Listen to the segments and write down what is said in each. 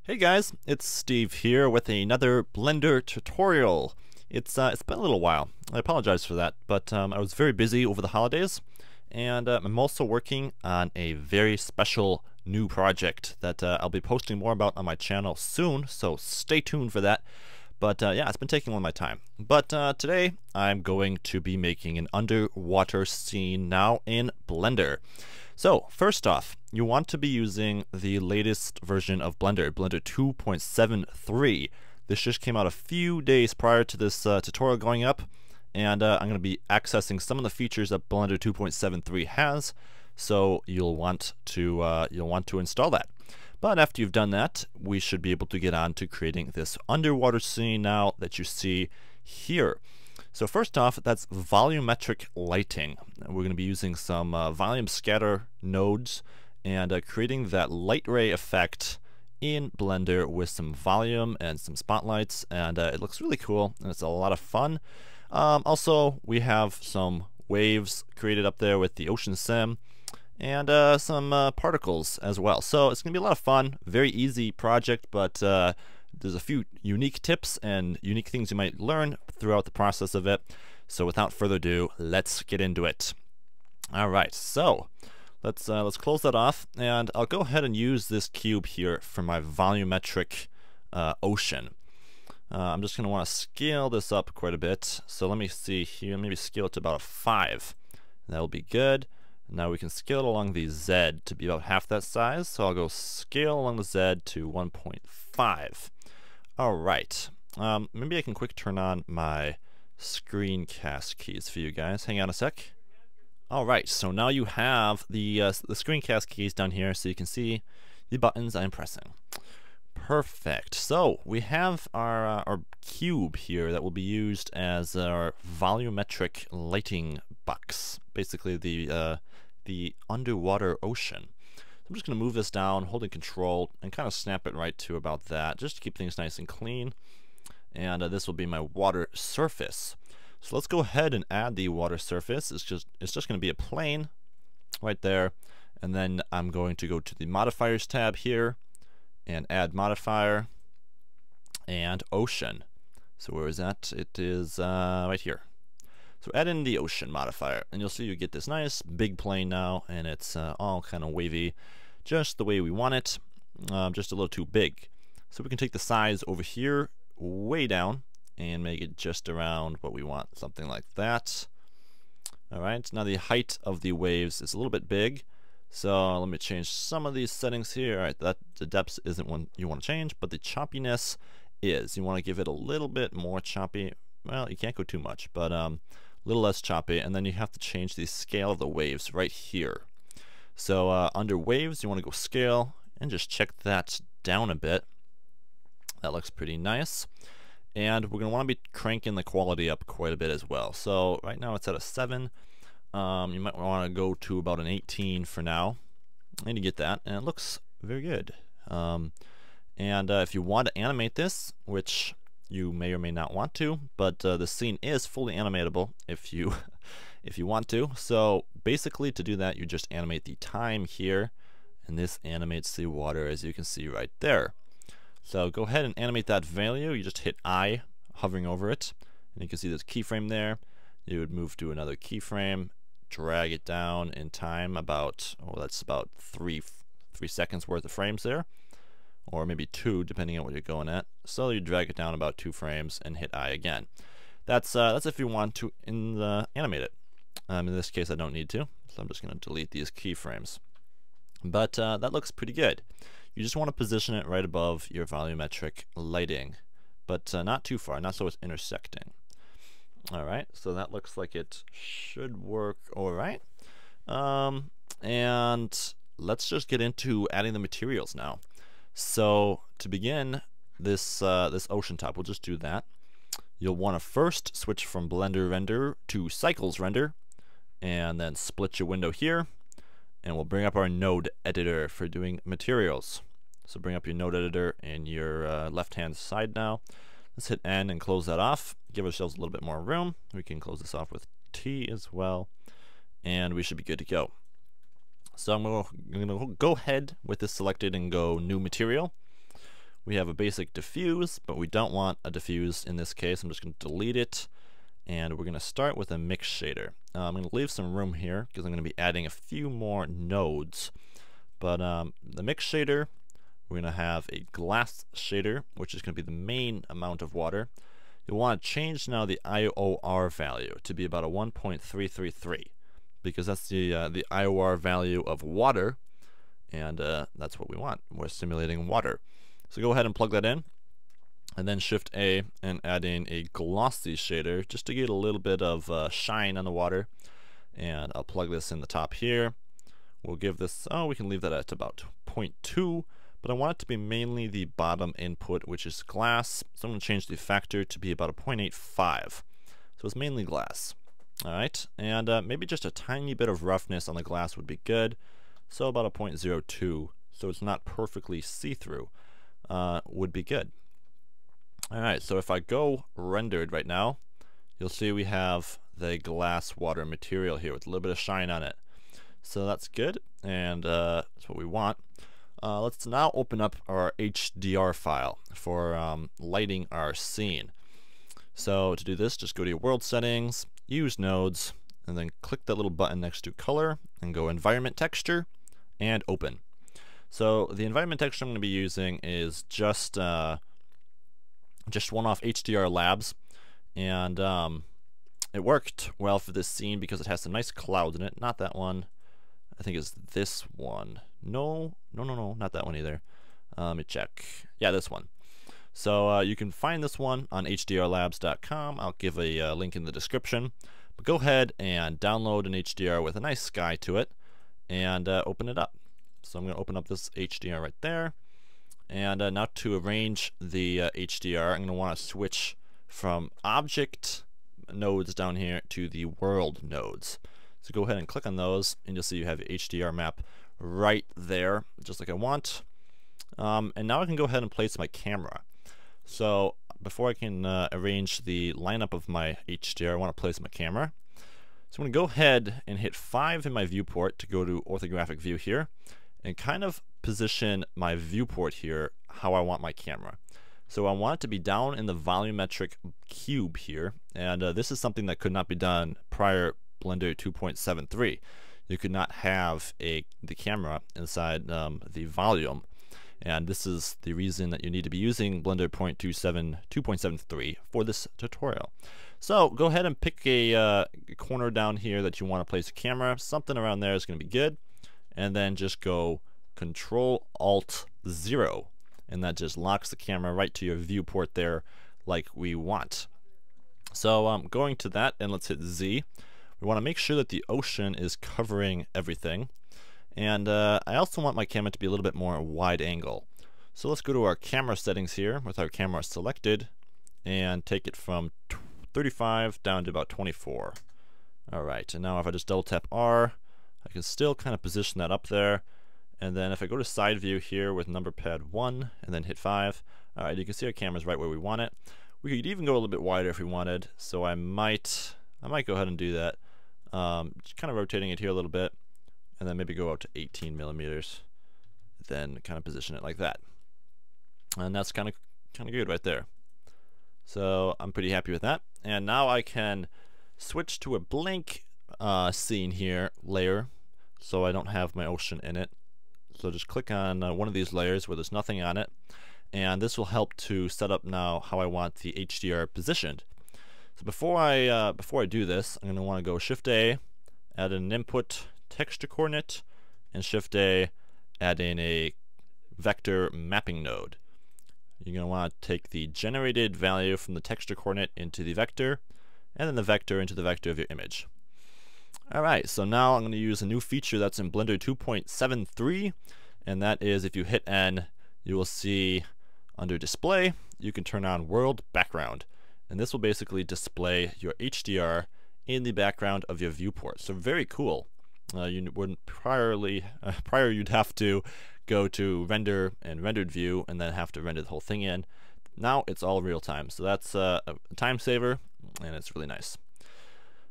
Hey guys, it's Steve here with another Blender tutorial. It's been a little while. I apologize for that, but I was very busy over the holidays, and I'm also working on a very special new project that I'll be posting more about on my channel soon, so stay tuned for that. But yeah, it's been taking a lot of my time. But today I'm going to be making an underwater scene now in Blender. So first off, you want to be using the latest version of Blender, Blender 2.73. This just came out a few days prior to this tutorial going up, and I'm going to be accessing some of the features that Blender 2.73 has. So you'll want to install that. But after you've done that, we should be able to get on to creating this underwater scene now that you see here. So first off, that's volumetric lighting. We're going to be using some volume scatter nodes and creating that light ray effect in Blender with some volume and some spotlights, and it looks really cool and it's a lot of fun. Also, we have some waves created up there with the ocean sim and some particles as well. So it's going to be a lot of fun, very easy project, but there's a few unique tips and unique things you might learn throughout the process of it. So without further ado, let's get into it. All right, so let's close that off, and I'll go ahead and use this cube here for my volumetric ocean. I'm just going to want to scale this up quite a bit. So let me see here, maybe scale it to about a 5. That'll be good. Now we can scale it along the Z to be about half that size. So I'll go scale along the Z to 1.5. All right. Maybe I can quick turn on my screencast keys for you guys. Hang on a sec. All right. So now you have the screencast keys down here, so you can see the buttons I'm pressing. Perfect. So we have our cube here that will be used as our volumetric lighting box. Basically the underwater ocean. I'm just going to move this down, holding control, and kind of snap it right to about that, just to keep things nice and clean. And this will be my water surface. So let's go ahead and add the water surface. It's just going to be a plane right there, and then I'm going to go to the modifiers tab here and add modifier and ocean. So where is that? It is right here. So add in the ocean modifier, and you'll see you get this nice big plane now, and it's all kind of wavy, just the way we want it, just a little too big. So we can take the size over here way down and make it just around what we want, something like that. Alright, now the height of the waves is a little bit big, so let me change some of these settings here. Alright, the depth isn't one you want to change, but the choppiness is. You want to give it a little bit more choppy. Well, you can't go too much, but a little less choppy, and then you have to change the scale of the waves right here. So under waves, you want to go scale and just check that down a bit. That looks pretty nice. And we're going to want to be cranking the quality up quite a bit as well. So right now it's at a 7. You might want to go to about an 18 for now, and you get that, and it looks very good. If you want to animate this, which you may or may not want to, but the scene is fully animatable if you if you want to. So basically, to do that, you just animate the time here, and this animates the water, as you can see right there. So go ahead and animate that value. You just hit I, hovering over it, and you can see this keyframe there. You would move to another keyframe, drag it down in time about, oh, that's about 3 seconds worth of frames there, or maybe 2 depending on what you're going at. So you drag it down about 2 frames and hit I again. That's if you want to animate it. In this case I don't need to, so I'm just going to delete these keyframes. But that looks pretty good. You just want to position it right above your volumetric lighting, but not too far, not so it's intersecting. Alright, so that looks like it should work alright. And let's just get into adding the materials now. So to begin this ocean top, we'll just do that. You'll want to first switch from Blender Render to Cycles Render, and then split your window here, and we'll bring up our node editor for doing materials. So bring up your node editor in your left hand side now. Let's hit N and close that off. Give ourselves a little bit more room. We can close this off with T as well, and we should be good to go. So I'm going to go ahead with this selected and go new material. We have a basic diffuse, but we don't want a diffuse in this case. I'm just going to delete it, and we're going to start with a mix shader. I'm going to leave some room here because I'm going to be adding a few more nodes. But the mix shader, we're going to have a glass shader, which is going to be the main amount of water. You'll want to change now the IOR value to be about a 1.333 because that's the IOR value of water, and that's what we want. We're simulating water. So go ahead and plug that in, and then Shift A and add in a glossy shader just to get a little bit of shine on the water. And I'll plug this in the top here. We'll give this, we can leave that at about 0.2, but I want it to be mainly the bottom input, which is glass. So I'm going to change the factor to be about a 0.85. So it's mainly glass. Alright, and maybe just a tiny bit of roughness on the glass would be good. So about a 0.02, so it's not perfectly see-through. Would be good. Alright, so if I go rendered right now, you'll see we have the glass water material here with a little bit of shine on it. So that's good, and that's what we want. Let's now open up our HDR file for lighting our scene. So to do this, just go to your world settings, use nodes, and then click that little button next to color, and go environment texture, and open. So the environment texture I'm going to be using is just one off HDR Labs, and it worked well for this scene because it has some nice clouds in it. Not that one. I think it's this one. No, not that one either. Let me check. Yeah, this one. So you can find this one on hdrlabs.com. I'll give a link in the description. But go ahead and download an HDR with a nice sky to it, and open it up. So I'm going to open up this HDR right there, and now to arrange the HDR, I'm going to want to switch from object nodes down here to the world nodes. So go ahead and click on those, and you'll see you have the HDR map right there, just like I want. And now I can go ahead and place my camera. So before I can arrange the lineup of my HDR, I want to place my camera. So I'm going to go ahead and hit 5 in my viewport to go to orthographic view here, and kind of position my viewport here how I want my camera. So I want it to be down in the volumetric cube here, and this is something that could not be done prior Blender 2.73. You could not have the camera inside the volume, and this is the reason that you need to be using Blender 2.73 for this tutorial. So go ahead and pick a corner down here that you want to place a camera. Something around there is going to be good. And then just go Control-Alt-0, and that just locks the camera right to your viewport there like we want. So going to that, and let's hit Z. We want to make sure that the ocean is covering everything, and I also want my camera to be a little bit more wide angle. So let's go to our camera settings here with our camera selected, and take it from 35 down to about 24. Alright, and now if I just double tap R, I can still kind of position that up there, and then if I go to side view here with number pad 1 and then hit 5, alright, you can see our camera's right where we want it. We could even go a little bit wider if we wanted, so I might go ahead and do that. Just kind of rotating it here a little bit, and then maybe go out to 18 millimeters, then kind of position it like that. And that's kind of good right there. So I'm pretty happy with that. And now I can switch to a blank scene here, layer, so I don't have my ocean in it. So just click on one of these layers where there's nothing on it, and this will help to set up now how I want the HDR positioned. So before I do this, I'm going to want to go Shift A, add an input texture coordinate, and Shift A, add in a vector mapping node. You're going to want to take the generated value from the texture coordinate into the vector, and then the vector into the vector of your image. Alright, so now I'm going to use a new feature that's in Blender 2.73, and that is if you hit N, you will see under display, you can turn on world background. And this will basically display your HDR in the background of your viewport. So very cool. You wouldn't prior you'd have to go to render and rendered view and then have to render the whole thing in. Now it's all real time. So that's a time saver, and it's really nice.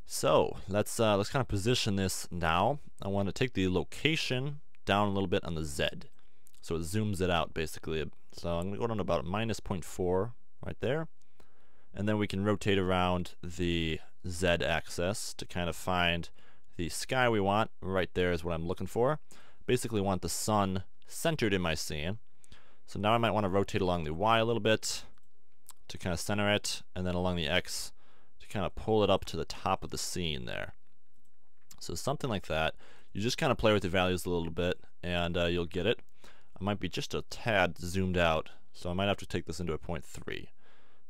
So let's kind of position this now. I want to take the location down a little bit on the Z. So it zooms it out basically So I'm going to go down to about minus 0.4 right there. And then we can rotate around the Z axis to kind of find the sky we want. Right there is what I'm looking for. Basically want the sun centered in my scene. So now I might want to rotate along the Y a little bit to kind of center it, and then along the X to kind of pull it up to the top of the scene there. So something like that. You just kind of play with the values a little bit, and you'll get it. I might be just a tad zoomed out, so I might have to take this into a 0.3.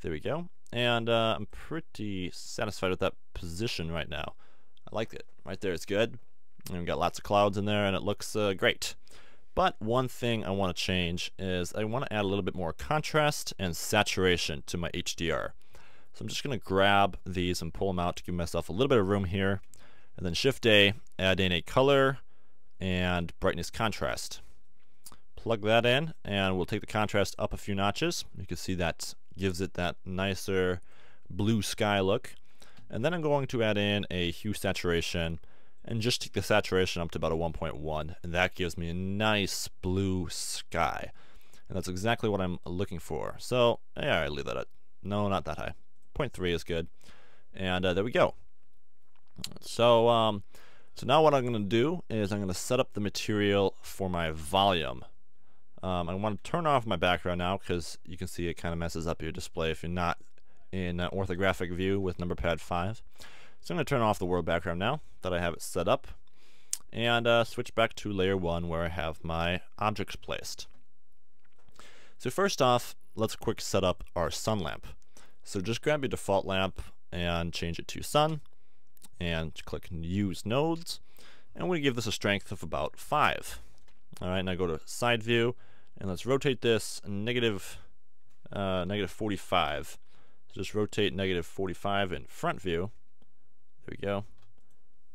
There we go. And I'm pretty satisfied with that position right now. I like it. Right there, it's good. And we've got lots of clouds in there, and it looks great. But one thing I want to change is I want to add a little bit more contrast and saturation to my HDR. So I'm just going to grab these and pull them out to give myself a little bit of room here. And then Shift A, add in a color and brightness contrast. Plug that in, and we'll take the contrast up a few notches. You can see that gives it that nicer blue sky look. And then I'm going to add in a hue saturation and just take the saturation up to about a 1.1, and that gives me a nice blue sky. And that's exactly what I'm looking for. So, yeah, I leave that at, no, not that high. 0.3 is good. And there we go. So, so now what I'm going to do is I'm going to set up the material for my volume. I want to turn off my background now because you can see it kind of messes up your display if you're not in orthographic view with number pad 5. So I'm going to turn off the world background now that I have it set up, and switch back to layer 1 where I have my objects placed. So first off, let's quick set up our sun lamp. So just grab your default lamp and change it to sun, and click use nodes, and we give this a strength of about 5. Alright, now go to side view, and let's rotate this negative 45. So just rotate negative 45 in front view. There we go.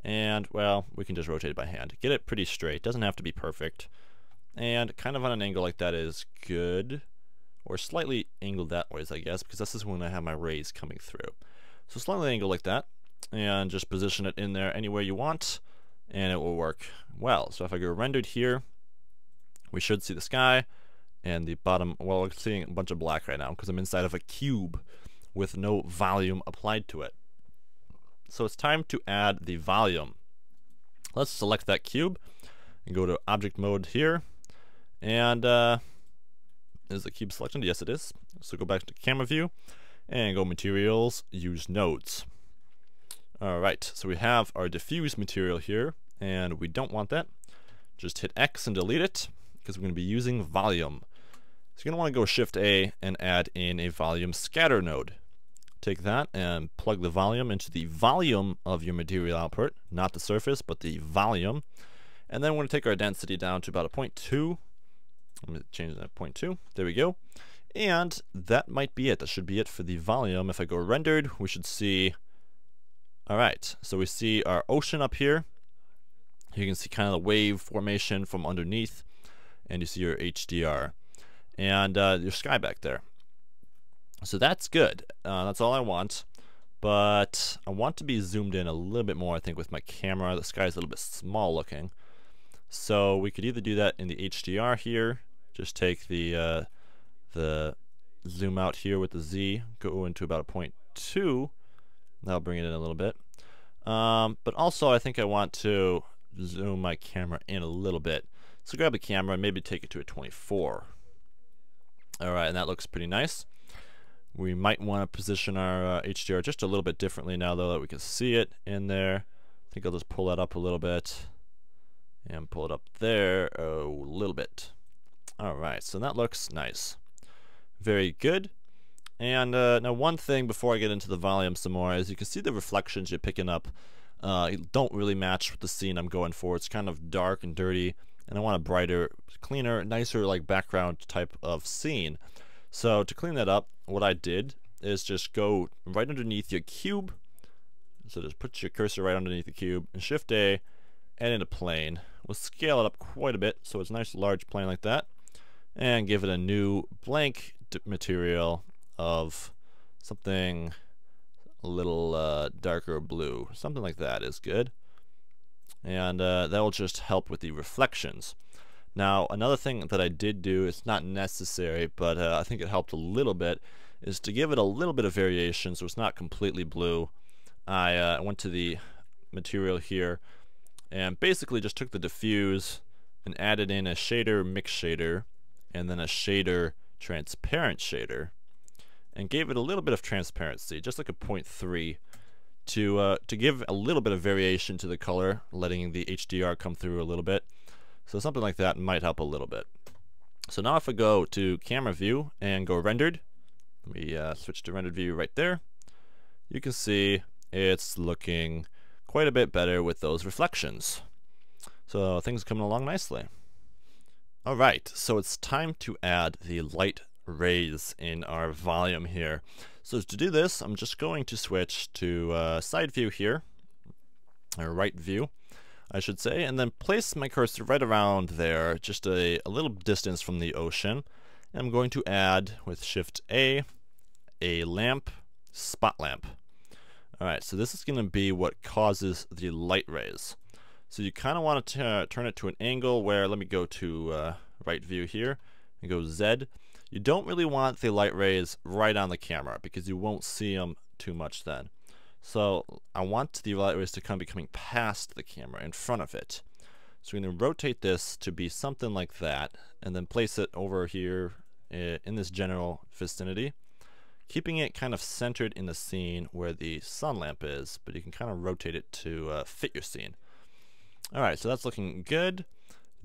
And, well, we can just rotate it by hand. Get it pretty straight. Doesn't have to be perfect. And kind of on an angle like that is good. Or slightly angled that ways, I guess, because this is when I have my rays coming through. So slightly angled like that. And just position it in there anywhere you want. And it will work well. So if I go rendered here, we should see the sky. And the bottom, well, we're seeing a bunch of black right now because I'm inside of a cube with no volume applied to it. So it's time to add the volume. Let's select that cube and go to object mode here. And is the cube selected? Yes, it is. So go back to camera view and go materials, use nodes. Alright, so we have our diffuse material here, and we don't want that. Just hit X and delete it because we're going to be using volume. So you're going to want to go Shift A and add in a volume scatter node. Take that and plug the volume into the volume of your material output, not the surface, but the volume. And then we're going to take our density down to about a 0.2. Let me change that to 0.2. There we go. And that might be it. That should be it for the volume. If I go rendered, we should see... Alright, so we see our ocean up here. You can see kind of the wave formation from underneath. And you see your HDR. And your sky back there. So that's good. That's all I want. But I want to be zoomed in a little bit more, I think, with my camera. The sky is a little bit small looking. So we could either do that in the HDR here. Just take the zoom out here with the Z, go into about a 0.2. That'll bring it in a little bit. But also I think I want to zoom my camera in a little bit. So grab the camera and maybe take it to a 24. Alright, and that looks pretty nice. We might want to position our HDR just a little bit differently now, though, that we can see it in there. I think I'll just pull that up a little bit and pull it up there a little bit. Alright, so that looks nice. Very good. And now one thing before I get into the volume some more is you can see the reflections you're picking up don't really match with the scene I'm going for. It's kind of dark and dirty, and I want a brighter, cleaner, nicer like background type of scene. So to clean that up, what I did is just go right underneath your cube. So just put your cursor right underneath the cube and Shift A, add in a plane. We'll scale it up quite a bit so it's a nice large plane like that, and give it a new blank material of something a little darker blue. Something like that is good. And that will just help with the reflections. Now, another thing that I did do, it's not necessary, but I think it helped a little bit, is to give it a little bit of variation so it's not completely blue. I went to the material here and basically just took the diffuse and added in a shader mix shader and then a shader transparent shader and gave it a little bit of transparency, just like a 0.3, to give a little bit of variation to the color, letting the HDR come through a little bit. So something like that might help a little bit. So now if I go to camera view and go rendered, let me switch to rendered view right there, you can see it's looking quite a bit better with those reflections. So things are coming along nicely. Alright, so it's time to add the light rays in our volume here. So to do this, I'm just going to switch to side view here, or right view, I should say, and then place my cursor right around there, just a little distance from the ocean. And I'm going to add, with Shift A lamp, spot lamp. Alright, so this is going to be what causes the light rays. So you kind of want to turn it to an angle where, let me go to right view here, and go Z. You don't really want the light rays right on the camera, because you won't see them too much then. So I want the light rays to kind of be coming past the camera, in front of it. So we're going to rotate this to be something like that, and then place it over here in this general vicinity, keeping it kind of centered in the scene where the sun lamp is, but you can kind of rotate it to fit your scene. Alright, so that's looking good.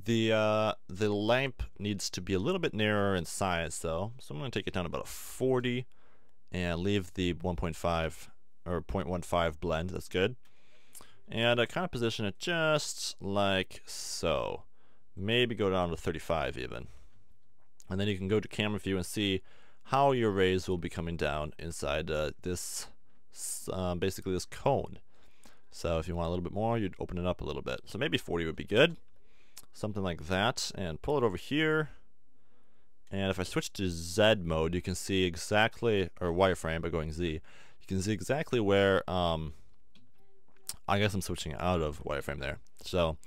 The lamp needs to be a little bit narrower in size though, so I'm going to take it down about a 40 and leave the 1.5 or 0.15 blend. That's good. And I kind of position it just like so. Maybe go down to 35 even. And then you can go to camera view and see how your rays will be coming down inside this, basically this cone. So if you want a little bit more, you'd open it up a little bit. So maybe 40 would be good. Something like that. And pull it over here. And if I switch to Z mode, you can see exactly, or wireframe by going Z, you can see exactly where, I guess I'm switching out of wireframe there. So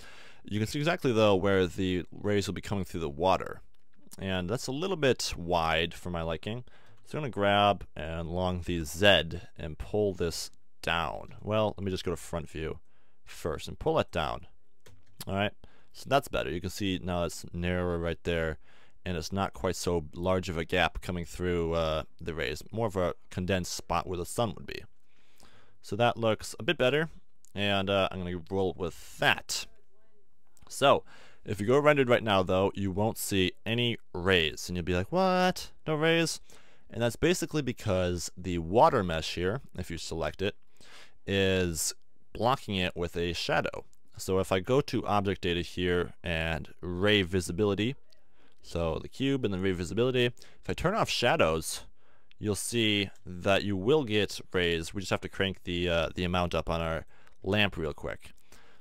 you can see exactly though where the rays will be coming through the water. And that's a little bit wide for my liking. So I'm going to grab and along the Z and pull this down. Well, let me just go to front view first and pull that down. Alright, so that's better. You can see now it's narrower right there, and it's not quite so large of a gap coming through the rays. More of a condensed spot where the sun would be. So that looks a bit better, and I'm going to roll with that. So if you go rendered right now though, you won't see any rays, and you'll be like, what? No rays? And that's basically because the water mesh here, if you select it, is blocking it with a shadow. So if I go to object data here and ray visibility, so the cube and the ray visibility, if I turn off shadows, you'll see that you will get rays. We just have to crank the amount up on our lamp real quick.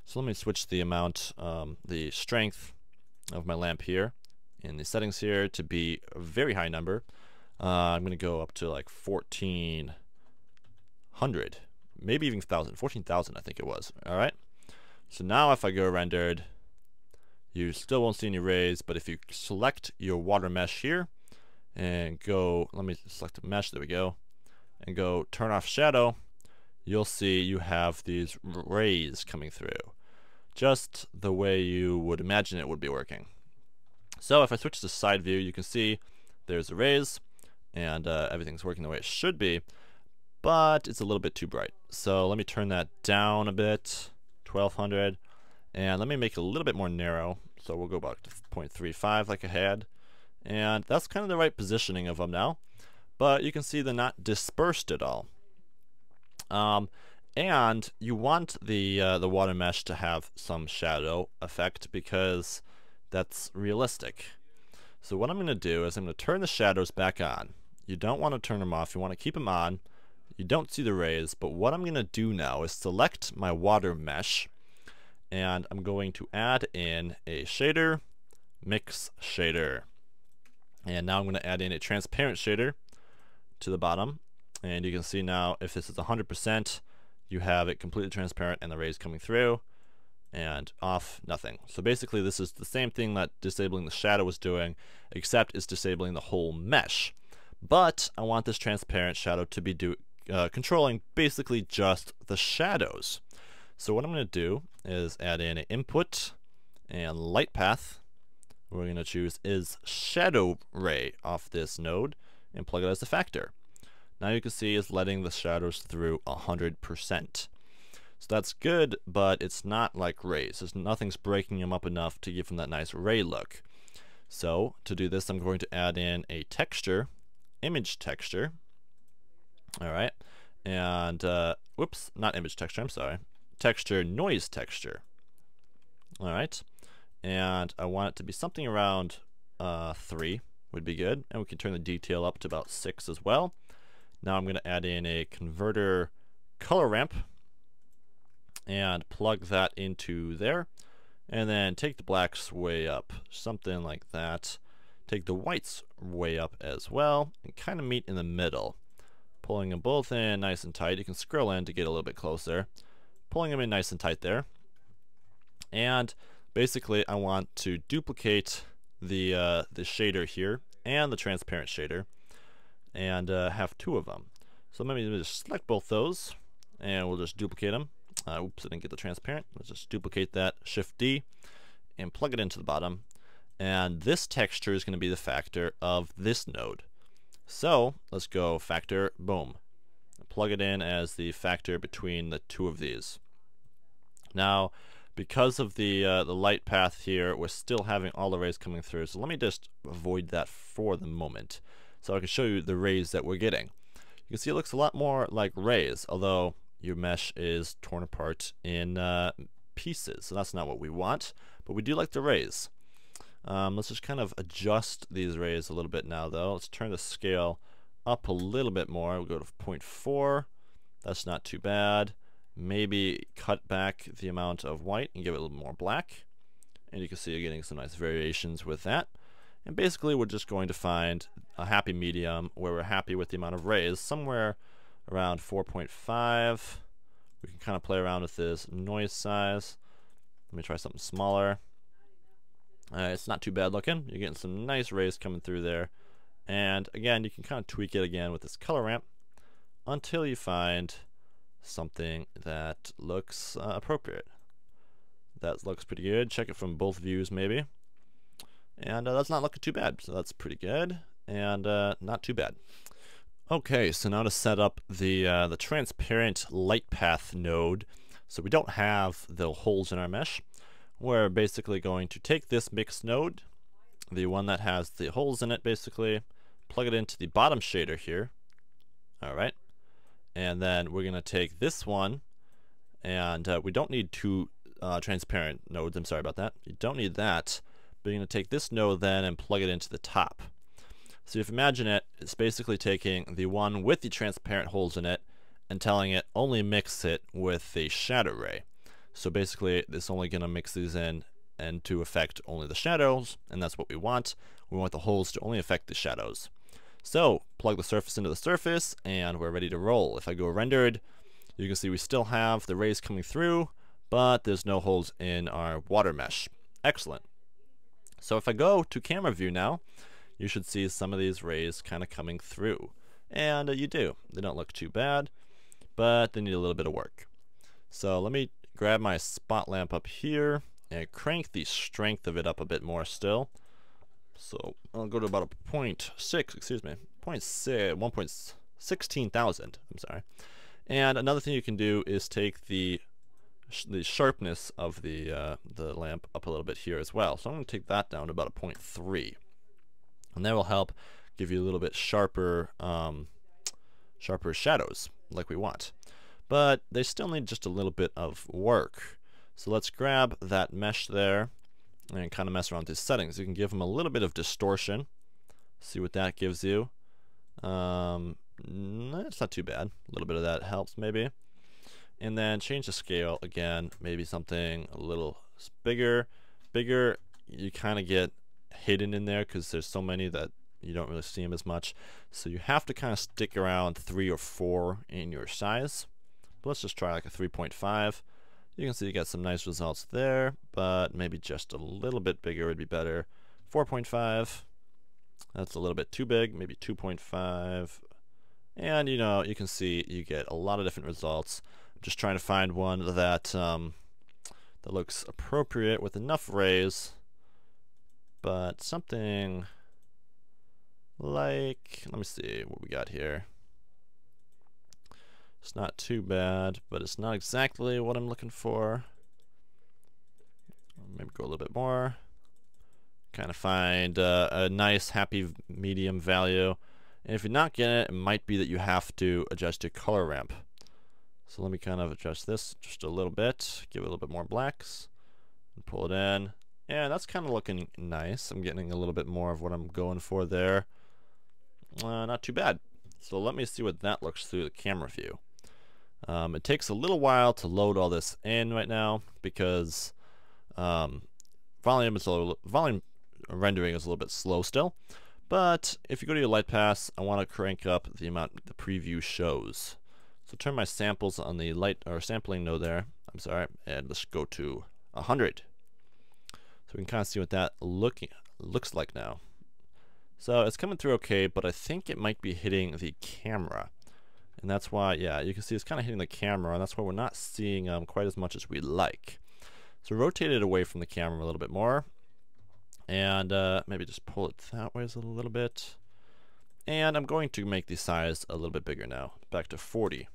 So let me switch the amount, the strength of my lamp here in the settings here to be a very high number. I'm going to go up to like 1400, maybe even 1000, 14,000 I think it was. Alright, so now if I go rendered, you still won't see any rays, but if you select your water mesh here and go, let me select the mesh, there we go, and go turn off shadow, you'll see you have these rays coming through, just the way you would imagine it would be working. So if I switch to side view, you can see there's the rays, and everything's working the way it should be, but it's a little bit too bright. So let me turn that down a bit, 1200, and let me make it a little bit more narrow. So we'll go back to 0.35 like I had, and that's kind of the right positioning of them now, but you can see they're not dispersed at all. And you want the water mesh to have some shadow effect because that's realistic. So what I'm going to do is I'm going to turn the shadows back on. You don't want to turn them off, you want to keep them on. You don't see the rays, but what I'm going to do now is select my water mesh, and I'm going to add in a shader, mix shader. And now I'm going to add in a transparent shader to the bottom. And you can see now if this is 100%, you have it completely transparent and the rays coming through. and off, nothing. So basically this is the same thing that disabling the shadow was doing, except it's disabling the whole mesh. But I want this transparent shadow to be controlling basically just the shadows. So what I'm going to do is add in an input and light path. What we're going to choose is shadow ray off this node and plug it as a factor. Now you can see it's letting the shadows through 100%. So that's good, but it's not like rays. Nothing's breaking them up enough to give them that nice ray look. So to do this, I'm going to add in a texture, image texture. All right, and whoops, not image texture, I'm sorry. Texture noise texture. All right, and I want it to be something around 3 would be good, and we can turn the detail up to about 6 as well. Now I'm going to add in a converter color ramp and plug that into there, and then take the blacks way up, something like that. Take the whites way up as well, and kind of meet in the middle. Pulling them both in nice and tight. You can scroll in to get a little bit closer. Pulling them in nice and tight there. And basically I want to duplicate the shader here and the transparent shader, and have 2 of them. So let me just select both those, and we'll just duplicate them. Oops, I didn't get the transparent. Let's just duplicate that, Shift D, and plug it into the bottom. And this texture is going to be the factor of this node. So let's go factor, boom. Plug it in as the factor between the 2 of these. Now, because of the light path here, we're still having all the rays coming through. So let me just avoid that for the moment, so I can show you the rays that we're getting. You can see it looks a lot more like rays, although your mesh is torn apart in pieces. So that's not what we want, but we do like the rays. Let's just kind of adjust these rays a little bit now, though. Let's turn the scale up a little bit more. We'll go to 0.4. That's not too bad. Maybe cut back the amount of white and give it a little more black. And you can see you're getting some nice variations with that. And basically we're just going to find a happy medium where we're happy with the amount of rays, somewhere around 4.5. We can kind of play around with this noise size. Let me try something smaller. It's not too bad looking. You're getting some nice rays coming through there. And again, you can kind of tweak it again with this color ramp until you find something that looks appropriate. That looks pretty good. Check it from both views maybe. And that's not looking too bad. So that's pretty good and not too bad. Okay, so now to set up the transparent light path node. So we don't have the holes in our mesh. We're basically going to take this mix node, the one that has the holes in it basically, plug it into the bottom shader here. Alright, and then we're going to take this one, and we don't need 2 transparent nodes, I'm sorry about that. You don't need that, but you're going to take this node then and plug it into the top. So if you imagine it, it's basically taking the one with the transparent holes in it and telling it only mix it with the shadow ray. So basically it's only going to mix these in and to affect only the shadows, and that's what we want. We want the holes to only affect the shadows. So plug the surface into the surface and we're ready to roll. If I go rendered, you can see we still have the rays coming through, but there's no holes in our water mesh. Excellent. So if I go to camera view now, you should see some of these rays kind of coming through. And you do. They don't look too bad, but they need a little bit of work. So let me grab my spot lamp up here and crank the strength of it up a bit more still. So I'll go to about a 0.6, excuse me, 1.16,000, I'm sorry. And another thing you can do is take the sharpness of the lamp up a little bit here as well. So I'm going to take that down to about a 0.3. And that will help give you a little bit sharper shadows like we want. But they still need just a little bit of work. So let's grab that mesh there and kind of mess around with these settings. You can give them a little bit of distortion. See what that gives you. It's not too bad. A little bit of that helps maybe. And then change the scale again, maybe something a little bigger. Bigger, you kind of get hidden in there because there's so many that you don't really see them as much. So you have to kind of stick around 3 or 4 in your size. But let's just try like a 3.5. You can see you got some nice results there, but maybe just a little bit bigger would be better. 4.5. That's a little bit too big, maybe 2.5. And you know, you can see you get a lot of different results. I'm just trying to find one that that looks appropriate with enough rays, but something like, let me see what we got here. It's not too bad, but it's not exactly what I'm looking for. Maybe go a little bit more. Kind of find a nice happy medium value. And if you're not getting it, it might be that you have to adjust your color ramp. So let me kind of adjust this just a little bit, give it a little bit more blacks, and pull it in. And that's kind of looking nice. I'm getting a little bit more of what I'm going for there. Not too bad. So let me see what that looks through the camera view. It takes a little while to load all this in right now because volume rendering is a little bit slow still. But if you go to your light pass, I want to crank up the amount the preview shows. So turn my samples on the light or sampling node there. I'm sorry, and let's go to 100. So we can kind of see what that looks like now. So it's coming through okay, but I think it might be hitting the camera. And that's why, yeah, you can see it's kind of hitting the camera, and that's why we're not seeing quite as much as we'd like. So rotate it away from the camera a little bit more. And maybe just pull it that way a little bit. And I'm going to make the size a little bit bigger now, back to 40.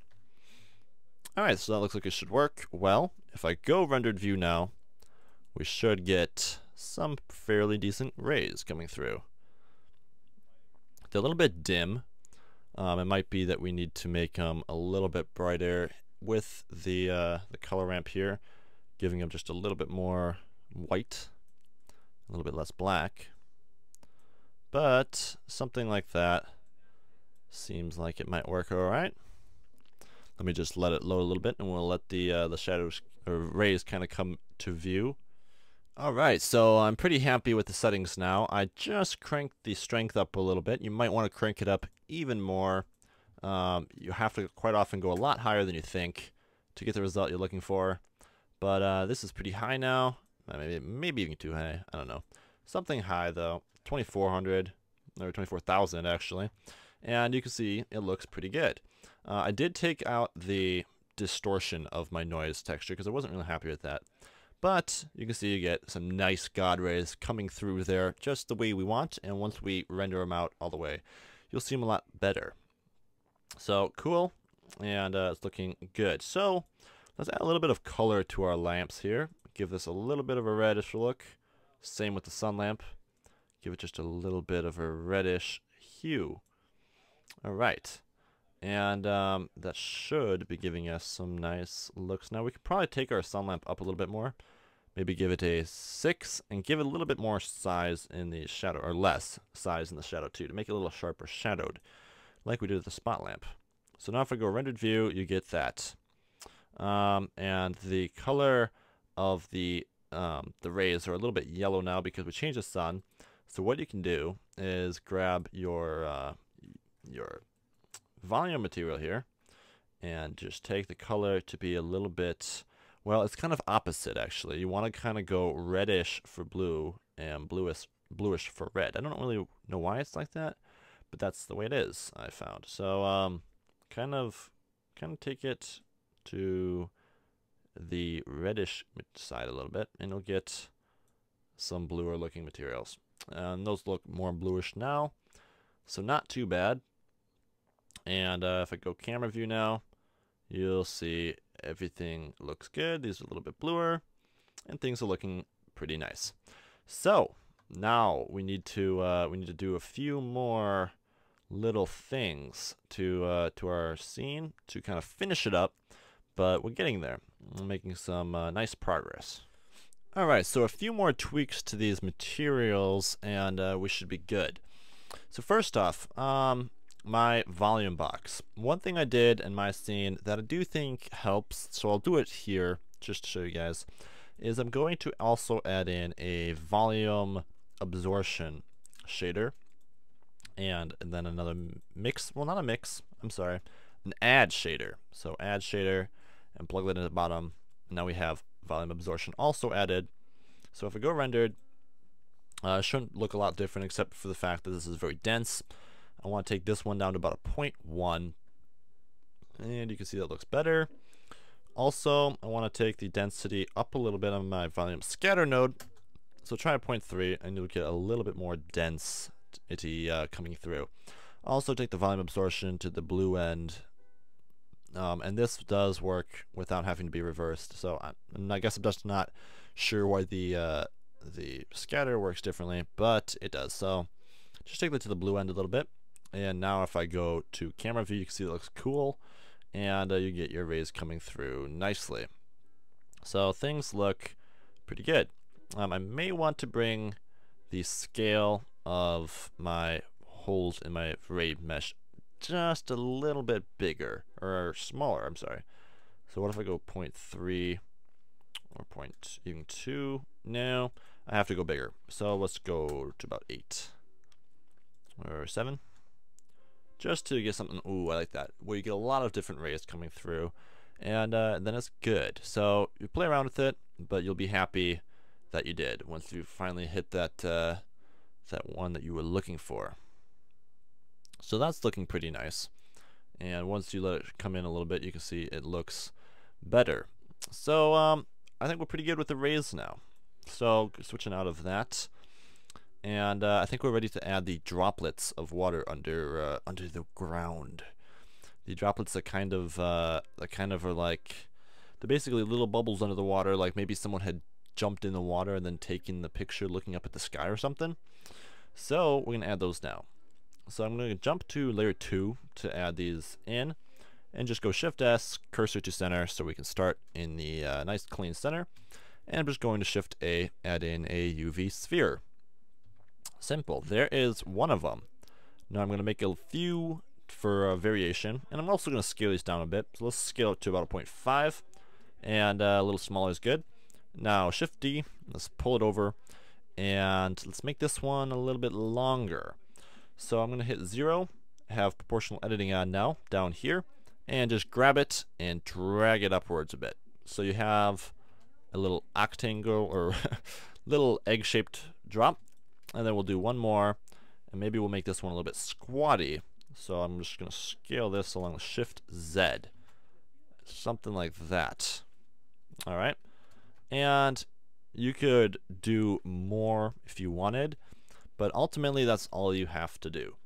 Alright, so that looks like it should work well. If I go rendered view now, we should get some fairly decent rays coming through. They're a little bit dim. It might be that we need to make them a little bit brighter with the color ramp here, giving them just a little bit more white, a little bit less black. But something like that seems like it might work all right. Let me just let it load a little bit, and we'll let the shadows or rays kind of come to view. Alright, so I'm pretty happy with the settings now. I just cranked the strength up a little bit. You might want to crank it up even more. You have to quite often go a lot higher than you think to get the result you're looking for. But this is pretty high now. Maybe even too high. I don't know. Something high though. 2400 or 24,000 actually. And you can see it looks pretty good. I did take out the distortion of my noise texture because I wasn't really happy with that. But you can see you get some nice God rays coming through there just the way we want, and once we render them out all the way, you'll see them a lot better. So cool, and it's looking good. So let's add a little bit of color to our lamps here. Give this a little bit of a reddish look. Same with the sun lamp. Give it just a little bit of a reddish hue. Alright, and that should be giving us some nice looks. Now we could probably take our sun lamp up a little bit more. Maybe give it a 6 and give it a little bit more size in the shadow, or less size in the shadow too, to make it a little sharper shadowed, like we did with the spot lamp. So now if I go rendered view, you get that. And the color of the rays are a little bit yellow now because we changed the sun. So what you can do is grab your volume material here and just take the color to be a little bit, well, it's kind of opposite actually. You want to kind of go reddish for blue and bluish for red. I don't really know why it's like that, but that's the way it is, I found. So kind of take it to the reddish side a little bit, and you'll get some bluer looking materials. And those look more bluish now, so not too bad. And if I go camera view now, you'll see everything looks good. These are a little bit bluer, and things are looking pretty nice. So now we need to do a few more little things to our scene to kind of finish it up, but we're getting there. We're making some nice progress. Alright, so a few more tweaks to these materials, and we should be good. So first off, my volume box. One thing I did in my scene that I do think helps, so I'll do it here just to show you guys, is I'm going to also add in a volume absorption shader, and then another mix, well, not a mix, I'm sorry, an add shader. So add shader and plug that in at the bottom, Now we have volume absorption also added. So if we go rendered, it shouldn't look a lot different except for the fact that this is very dense. I want to take this one down to about a 0.1, and you can see that looks better. Also, I want to take the density up a little bit on my volume scatter node. So try a 0.3 and you'll get a little bit more density coming through. Also take the volume absorption to the blue end. And this does work without having to be reversed. So I guess I'm just not sure why the scatter works differently, but it does. So just take that to the blue end a little bit. And now if I go to camera view, you can see it looks cool. And you get your rays coming through nicely. So things look pretty good. I may want to bring the scale of my holes in my ray mesh just a little bit bigger, or smaller, I'm sorry. So what if I go 0.3 or even 2? No, I have to go bigger. So let's go to about 8 or 7. Just to get something, ooh, I like that, where you get a lot of different rays coming through, and then it's good. So you play around with it, but you'll be happy that you did once you finally hit that that one that you were looking for. So that's looking pretty nice, and once you let it come in a little bit, you can see it looks better. So I think we're pretty good with the rays now. So switching out of that. And I think we're ready to add the droplets of water under the ground. The droplets that kind of are like, they're basically little bubbles under the water, like maybe someone had jumped in the water and then taken the picture looking up at the sky or something. So we're gonna add those now. So I'm gonna jump to layer 2 to add these in, and just go Shift S, cursor to center, so we can start in the nice clean center. And I'm just going to Shift A, add in a UV sphere. Simple. There is one of them. Now I'm going to make a few for variation, and I'm also going to scale these down a bit. So let's scale it to about a 0.5, and a little smaller is good. Now Shift D, let's pull it over, and let's make this one a little bit longer. So I'm going to hit 0, have proportional editing on now, down here, and just grab it and drag it upwards a bit. So you have a little octangle or little egg-shaped drop. And then we'll do one more, and maybe we'll make this one a little bit squatty. So I'm just going to scale this along with Shift Z. Something like that. Alright. And you could do more if you wanted, but ultimately that's all you have to do.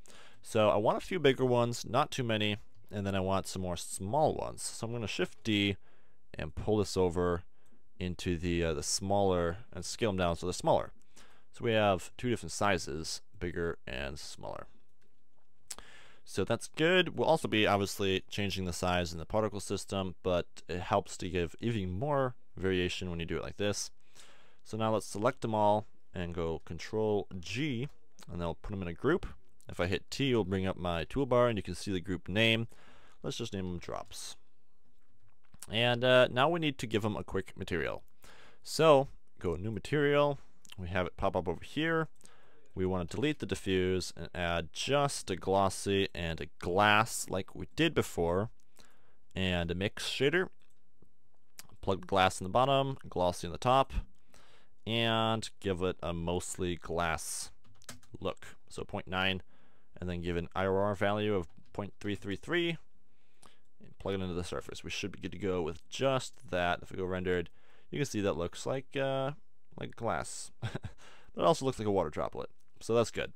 So I want a few bigger ones, not too many, and then I want some more small ones. So I'm going to Shift D and pull this over into the smaller, and scale them down so they're smaller. So we have two different sizes, bigger and smaller. So that's good. We'll also be obviously changing the size in the particle system, but it helps to give even more variation when you do it like this. So now let's select them all and go Control G, and then I'll put them in a group. If I hit T, it'll bring up my toolbar, and you can see the group name. Let's just name them drops. And now we need to give them a quick material. So go New Material. We have it pop up over here. We want to delete the diffuse and add just a glossy and a glass like we did before, and a mix shader. Plug the glass in the bottom, glossy in the top, and give it a mostly glass look. So 0.9, and then give an IRR value of 0.333, and plug it into the surface. We should be good to go with just that. If we go rendered, you can see that looks like glass. But it also looks like a water droplet, so that's good.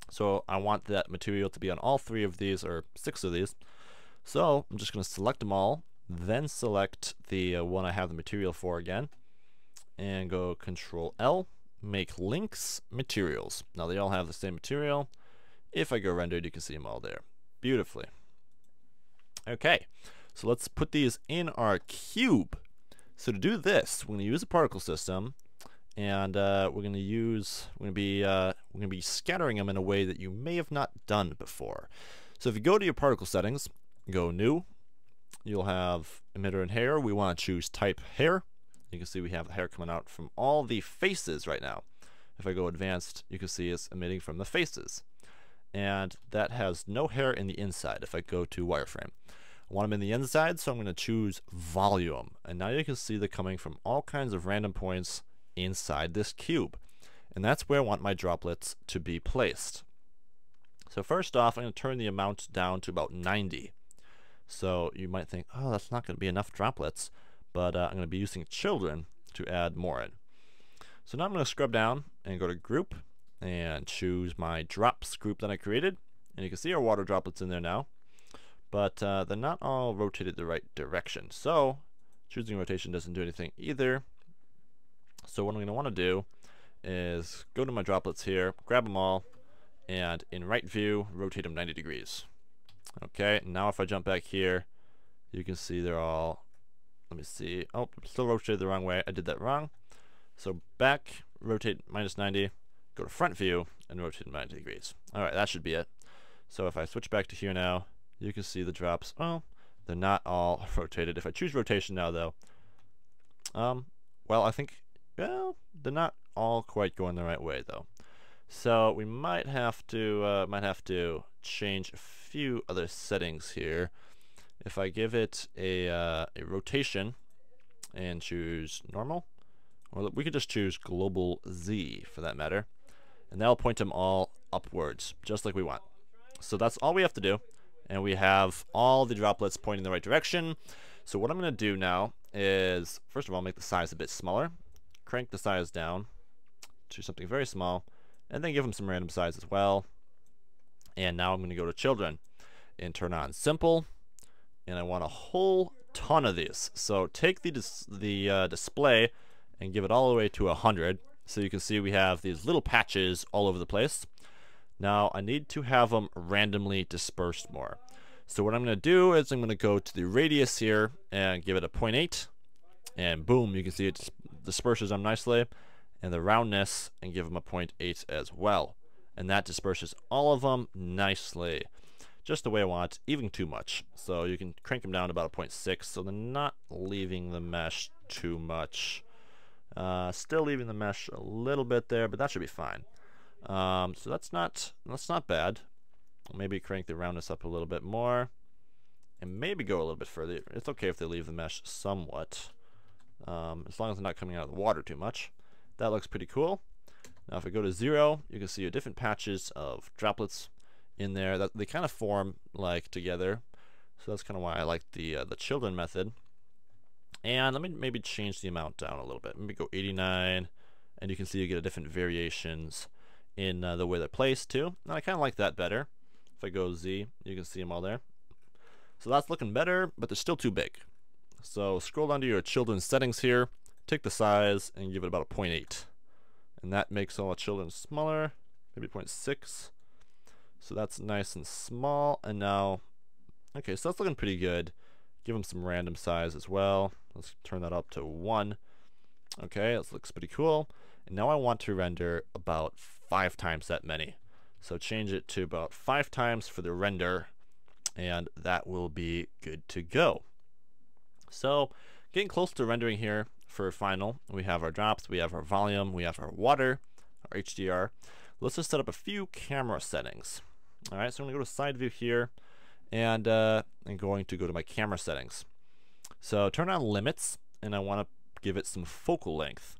So I want that material to be on all 3 of these, or 6 of these. So I'm just going to select them all, then select the one I have the material for again, and go Control L, make links, materials. Now they all have the same material. If I go rendered, you can see them all there beautifully. Okay, so let's put these in our cube. So to do this, we're going to use a particle system, and we're going to be scattering them in a way that you may have not done before. So if you go to your particle settings, go New, you'll have emitter and hair. We want to choose type hair. You can see we have the hair coming out from all the faces right now. If I go advanced, you can see it's emitting from the faces, and that has no hair in the inside. If I go to wireframe, I want them in the inside, so I'm going to choose volume. And now you can see they're coming from all kinds of random points inside this cube. And that's where I want my droplets to be placed. So first off, I'm going to turn the amount down to about 90. So you might think, oh, that's not going to be enough droplets, but I'm going to be using children to add more in. So now I'm going to scrub down and go to group and choose my drops group that I created. And you can see our water droplets in there now, but they're not all rotated the right direction. So choosing rotation doesn't do anything either. So what I'm going to want to do is go to my droplets here, grab them all, and in right view, rotate them 90 degrees. Okay, now if I jump back here, you can see they're all, let me see, oh, still rotated the wrong way. I did that wrong. So back, rotate -90, go to front view, and rotate 90 degrees. Alright, that should be it. So if I switch back to here now, you can see the drops, oh, they're not all rotated. If I choose rotation now though, well, I think, well, they're not all quite going the right way though. So we might have to change a few other settings here. If I give it a rotation and choose normal, or we could just choose global Z for that matter, and that'll point them all upwards, just like we want. So that's all we have to do, and we have all the droplets pointing in the right direction. So what I'm going to do now is, first of all, make the size a bit smaller, crank the size down to something very small, and then give them some random size as well. And now I'm going to go to children and turn on simple, and I want a whole ton of these. So take the display and give it all the way to 100, so you can see we have these little patches all over the place. Now I need to have them randomly dispersed more. So what I'm going to do is I'm going to go to the radius here and give it a 0.8, and boom, you can see it disperses them nicely. And the roundness, and give them a 0.8 as well. And that disperses all of them nicely. Just the way I want, even too much. So you can crank them down to about a 0.6, so they're not leaving the mesh too much. Still leaving the mesh a little bit there, but that should be fine. So that's not bad. Maybe crank the roundness up a little bit more, and maybe go a little bit further. It's okay if they leave the mesh somewhat, as long as they're not coming out of the water too much. That looks pretty cool. Now if I go to 0, you can see different patches of droplets in there that they kind of form like together. So that's kind of why I like the children method. And let me maybe change the amount down a little bit. Maybe go 89, and you can see you get different variations in the way they're placed too. And I kind of like that better. If I go Z, you can see them all there. So that's looking better, but they're still too big. So scroll down to your children's settings here. Take the size and give it about a 0.8, and that makes all the children smaller, maybe 0.6. So that's nice and small. And now, okay, so that's looking pretty good. Give them some random size as well. Let's turn that up to 1. Okay, this looks pretty cool. And now I want to render about 5 times that many. So change it to about 5 times for the render, and that will be good to go. So getting close to rendering here. For final, we have our drops, we have our volume, we have our water, our HDR. Let's just set up a few camera settings. Alright, so I'm going to go to side view here, and I'm going to go to my camera settings. So turn on limits, and I want to give it some focal length.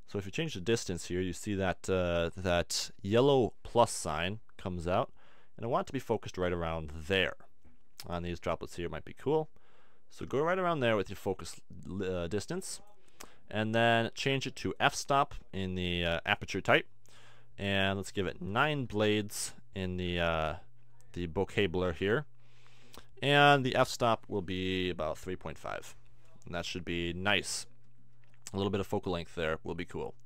So if you change the distance here, you see that that yellow plus sign comes out, and I want it to be focused right around there. On these droplets here might be cool. So go right around there with your focus distance. And then change it to f-stop in the aperture type, and let's give it 9 blades in the bokeh blur here, and the f-stop will be about 3.5, and that should be nice. A little bit of focal length there will be cool.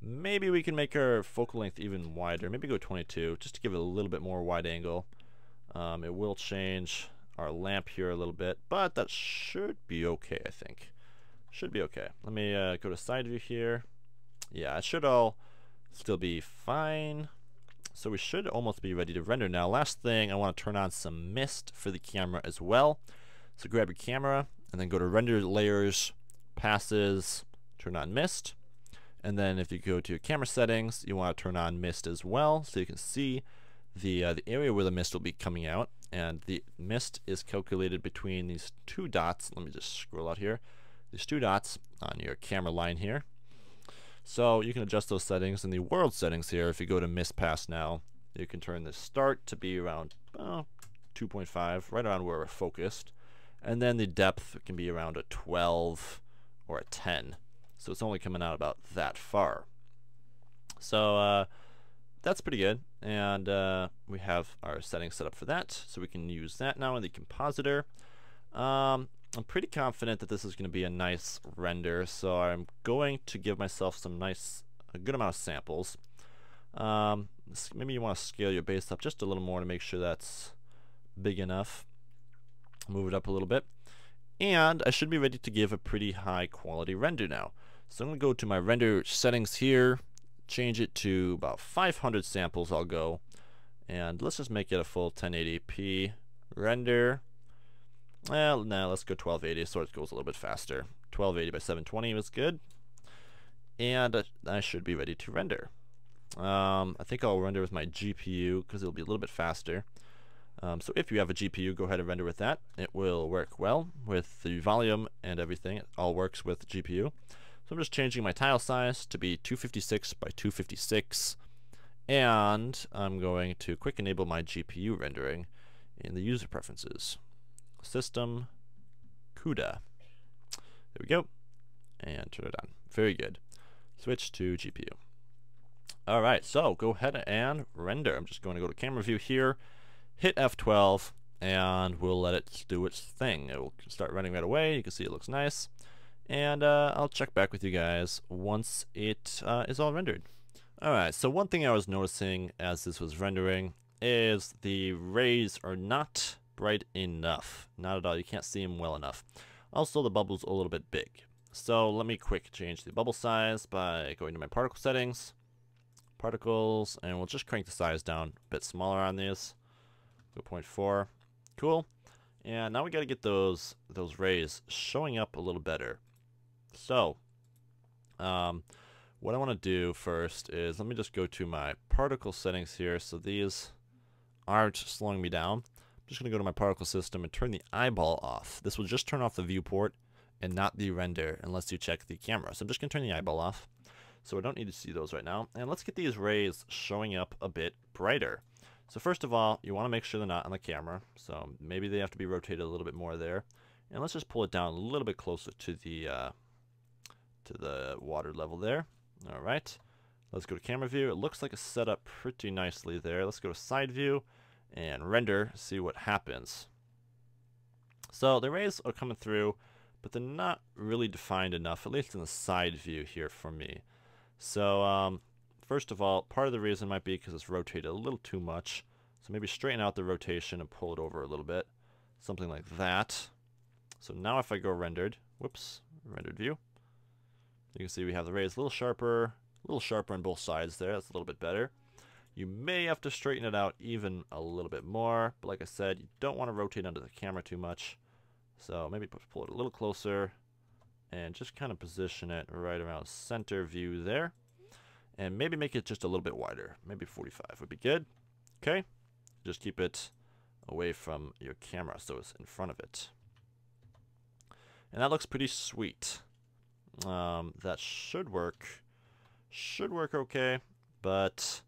Maybe we can make our focal length even wider, maybe go 22, just to give it a little bit more wide angle. It will change our lamp here a little bit, but that should be okay, I think. Should be okay. Let me go to side view here. Yeah, it should all still be fine. So we should almost be ready to render now. Last thing, I want to turn on some mist for the camera as well. So grab your camera and then go to render layers, passes, turn on mist. And then if you go to your camera settings, you want to turn on mist as well, so you can see the area where the mist will be coming out, and the mist is calculated between these two dots. Let me just scroll out here. These two dots on your camera line here. So you can adjust those settings in the world settings here. If you go to mist pass now, you can turn the start to be around 2.5, right around where we're focused, and then the depth can be around a 12 or a 10. So it's only coming out about that far. So that's pretty good, and we have our settings set up for that, so we can use that now in the compositor. I'm pretty confident that this is going to be a nice render, so I'm going to give myself a good amount of samples. Maybe you want to scale your base up just a little more to make sure that's big enough. Move it up a little bit, and I should be ready to give a pretty high quality render now. So I'm going to go to my render settings here, change it to about 500 samples. I'll go, and let's just make it a full 1080p render. Well, now let's go 1280 so it goes a little bit faster. 1280 by 720 was good, and I should be ready to render. I think I'll render with my GPU because it'll be a little bit faster. So if you have a GPU, go ahead and render with that. It will work well with the volume and everything. It all works with the GPU. So I'm just changing my tile size to be 256 by 256, and I'm going to quick enable my GPU rendering in the user preferences. System CUDA. There we go, and turn it on. Very good. Switch to GPU. Alright, so go ahead and render. I'm just going to go to camera view here, hit F12, and we'll let it do its thing. It will start running right away. You can see it looks nice, and I'll check back with you guys once it is all rendered. Alright, so one thing I was noticing as this was rendering is the rays are not bright enough. Not at all. You can't see them well enough. Also, the bubble's a little bit big. So let me quick change the bubble size by going to my particle settings, particles, and we'll just crank the size down a bit smaller on these. Go 0.4. Cool. And now we got to get those rays showing up a little better. So what I want to do first is let me just go to my particle settings here so these aren't slowing me down. I'm just going to go to my particle system and turn the eyeball off. This will just turn off the viewport and not the render unless you check the camera. So I'm just going to turn the eyeball off. So I don't need to see those right now. And let's get these rays showing up a bit brighter. So first of all, you want to make sure they're not on the camera. So maybe they have to be rotated a little bit more there. And let's just pull it down a little bit closer to the water level there. All right. Let's go to camera view. It looks like it's set up pretty nicely there. Let's go to side view and render, see what happens. So the rays are coming through, but they're not really defined enough, at least in the side view here for me. So first of all, part of the reason might be because it's rotated a little too much. So maybe straighten out the rotation and pull it over a little bit. Something like that. So now if I go rendered, whoops, rendered view, you can see we have the rays a little sharper on both sides there. That's a little bit better. You may have to straighten it out even a little bit more, but like I said, you don't want to rotate under the camera too much. So maybe pull it a little closer and just kind of position it right around center view there. And maybe make it just a little bit wider. Maybe 45 would be good. Okay, just keep it away from your camera so it's in front of it. And that looks pretty sweet. That should work. Should work okay, but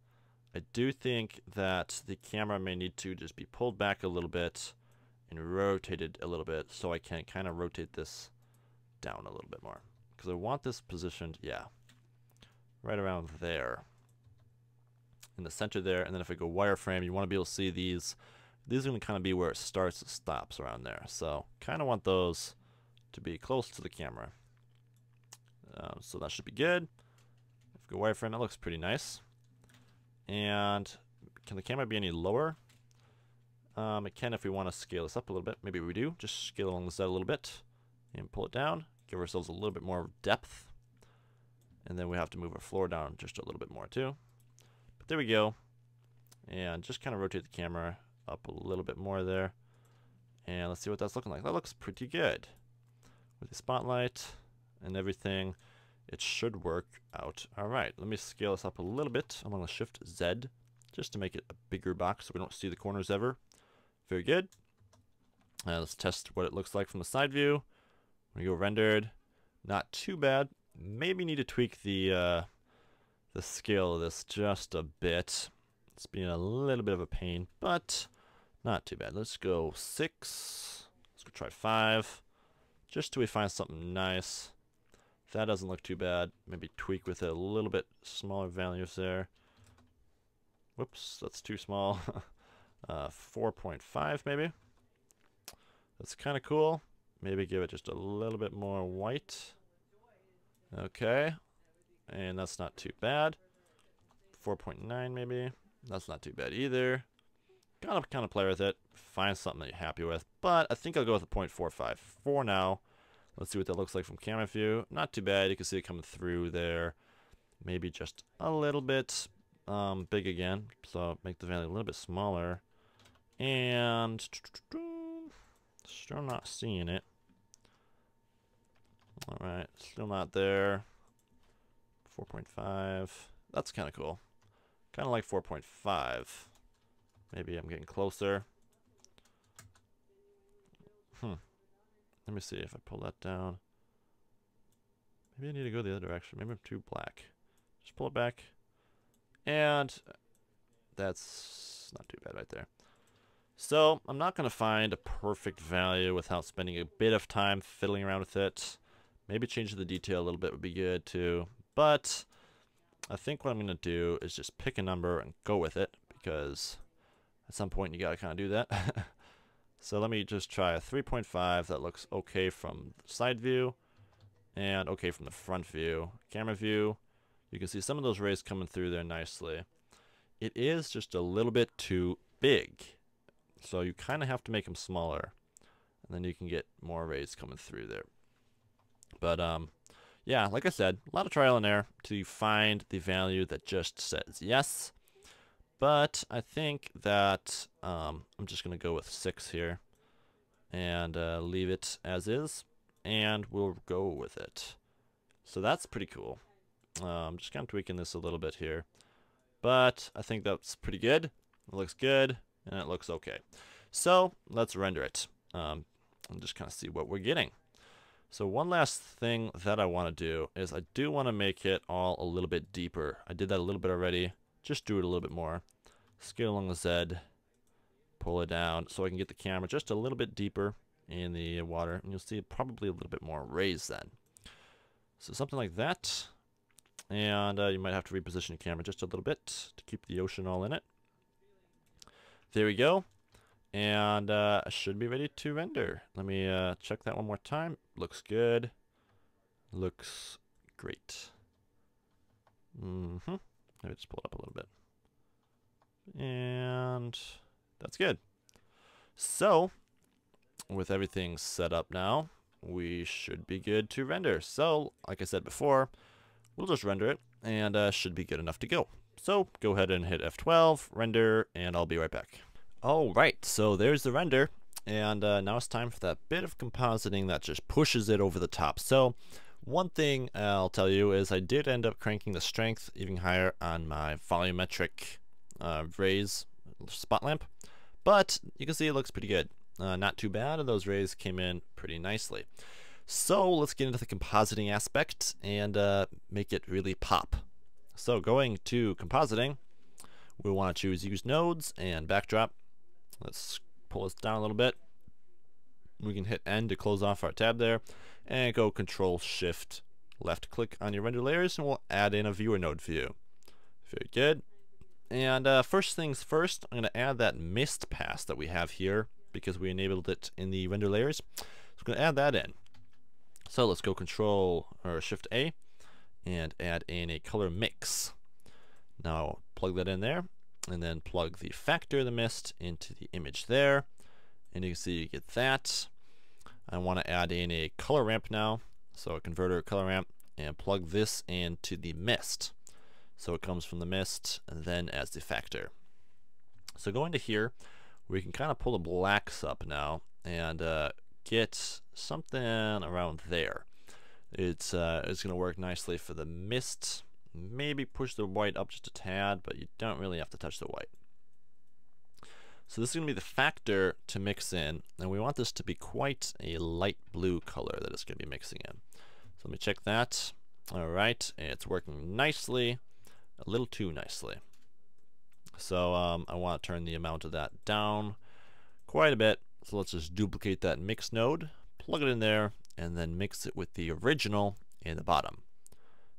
I do think that the camera may need to just be pulled back a little bit and rotated a little bit so I can kind of rotate this down a little bit more. Because I want this positioned, yeah, right around there. In the center there, and then if I go wireframe, you want to be able to see these. These are going to kind of be where it starts and stops around there. So kind of want those to be close to the camera. So that should be good. If I go wireframe, that looks pretty nice. And can the camera be any lower? It can if we want to scale this up a little bit. Maybe we do. Just scale along the side a little bit and pull it down. Give ourselves a little bit more depth. And then we have to move our floor down just a little bit more too. But there we go. And just kind of rotate the camera up a little bit more there. And let's see what that's looking like. That looks pretty good. With the spotlight and everything, it should work out. All right, let me scale this up a little bit. I'm going to Shift Z just to make it a bigger box so we don't see the corners ever. Very good. Let's test what it looks like from the side view. We go rendered. Not too bad. Maybe need to tweak the scale of this just a bit. It's being a little bit of a pain, but not too bad. Let's go 6. Let's go try 5. Just till we find something nice. That doesn't look too bad. Maybe tweak with a little bit smaller values there. Whoops, that's too small. 4.5 maybe. That's kind of cool. Maybe give it just a little bit more white. Okay. And that's not too bad. 4.9 maybe. That's not too bad either. Kind of play with it. Find something that you're happy with. But I think I'll go with a 0.45 for now. Let's see what that looks like from camera view. Not too bad. You can see it coming through there. Maybe just a little bit big again. So make the value a little bit smaller. And still not seeing it. Alright, still not there. 4.5. That's kind of cool. Kind of like 4.5. Maybe I'm getting closer. Let me see if I pull that down. Maybe I need to go the other direction. Maybe I'm too black. Just pull it back. And that's not too bad right there. So I'm not going to find a perfect value without spending a bit of time fiddling around with it. Maybe changing the detail a little bit would be good too. But I think what I'm going to do is just pick a number and go with it, because at some point you got to kind of do that. So let me just try a 3.5. That looks okay from the side view and okay from the front view. Camera view, you can see some of those rays coming through there nicely. It is just a little bit too big, so you kind of have to make them smaller, and then you can get more rays coming through there. But yeah, like I said, a lot of trial and error till you find the value that just says yes. But I think that I'm just going to go with 6 here and leave it as is, and we'll go with it. So that's pretty cool. I'm just kind of tweaking this a little bit here, but I think that's pretty good. It looks good, and it looks okay. So let's render it and just kind of see what we're getting. So one last thing that I want to do is I do want to make it all a little bit deeper. I did that a little bit already. Just do it a little bit more. Scale along the Z, pull it down so I can get the camera just a little bit deeper in the water, and you'll see probably a little bit more rays then. So something like that, and you might have to reposition your camera just a little bit to keep the ocean all in it. There we go, and I should be ready to render. Let me check that one more time. Looks good. Looks great. Let me just pull it up a little bit. And that's good. So with everything set up now, we should be good to render. So like I said before, we'll just render it, and should be good enough to go. So go ahead and hit F12, render, and I'll be right back. Alright, so there's the render, and now it's time for that bit of compositing that just pushes it over the top. So one thing I'll tell you is I did end up cranking the strength even higher on my volumetric rays spot lamp, but you can see it looks pretty good. Not too bad, and those rays came in pretty nicely. So let's get into the compositing aspect and make it really pop. So going to compositing, we want to choose use nodes and backdrop. Let's pull this down a little bit. We can hit N to close off our tab there, and go Control Shift left click on your render layers, and we'll add in a viewer node view. Very good. And first things first, I'm going to add that mist pass that we have here because we enabled it in the render layers. So I'm going to add that in. So let's go Control or Shift A and add in a color mix. Now plug that in there, and then plug the factor of the mist into the image there, and you can see you get that. I want to add in a color ramp now, so a converter color ramp, and plug this into the mist. So it comes from the mist and then as the factor. So going to here, we can kind of pull the blacks up now and get something around there. It's going to work nicely for the mist maybe push the white up just a tad, but you don't really have to touch the white. So this is going to be the factor to mix in, and we want this to be quite a light blue color that it's going to be mixing in. So let me check that. Alright, it's working nicely, a little too nicely. So I want to turn the amount of that down quite a bit. So let's just duplicate that mix node, plug it in there, and then mix it with the original in the bottom.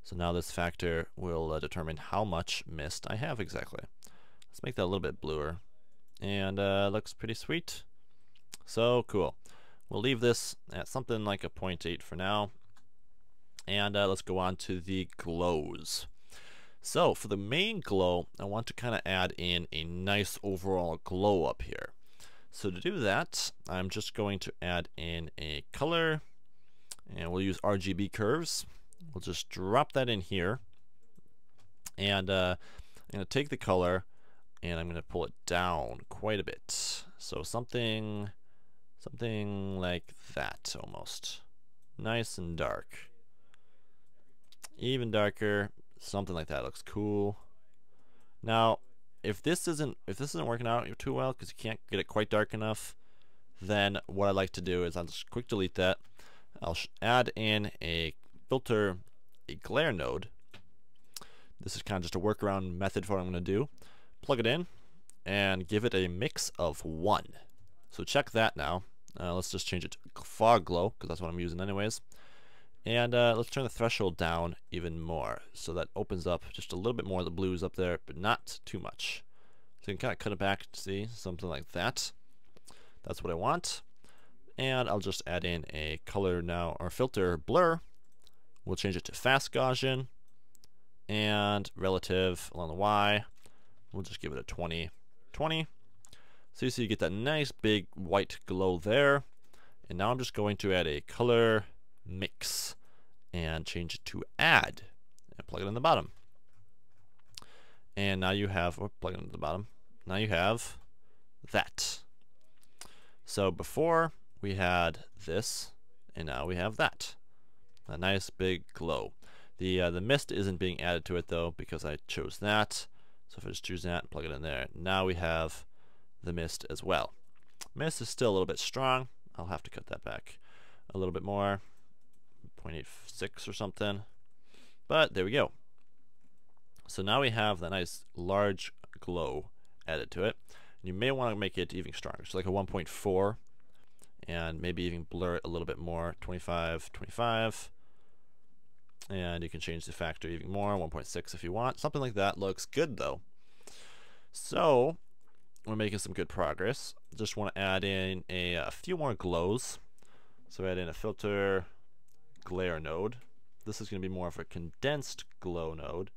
So now this factor will determine how much mist I have exactly. Let's make that a little bit bluer. And looks pretty sweet. So cool. We'll leave this at something like a 0.8 for now. And let's go on to the glows. So for the main glow, I want to kind of add in a nice overall glow up here. So to do that, I'm just going to add in a color, and we'll use RGB curves. We'll just drop that in here, and I'm going to take the color and I'm going to pull it down quite a bit. So something like that almost. Nice and dark. Even darker, something like that looks cool. Now, if this isn't working out too well because you can't get it quite dark enough, then what I like to do is I'll just quick delete that. I'll add in a filter, a glare node. This is kind of just a workaround method for what I'm going to do. Plug it in and give it a mix of 1. So check that now. Let's just change it to fog glow because that's what I'm using anyways. And let's turn the threshold down even more so that opens up just a little bit more of the blues up there, but not too much. So you can kind of cut it back to see something like that. That's what I want. And I'll just add in a color now, or filter blur. We'll change it to fast Gaussian and relative along the Y. We'll just give it a 20. So you see you get that nice big white glow there. And now I'm just going to add a color mix and change it to add and plug it in the bottom. And now you have, or plug it into the bottom. Now you have that. So before we had this, and now we have that. A nice big glow. The mist isn't being added to it though because I chose that. So if I just choose that and plug it in there, now we have the mist as well. Mist is still a little bit strong. I'll have to cut that back a little bit more, 0.86 or something. But there we go. So now we have that nice large glow added to it. You may want to make it even stronger, so like a 1.4, and maybe even blur it a little bit more, 25. And you can change the factor even more, 1.6 if you want. Something like that looks good though. So we're making some good progress. Just want to add in a few more glows. So add in a filter glare node. This is going to be more of a condensed glow node.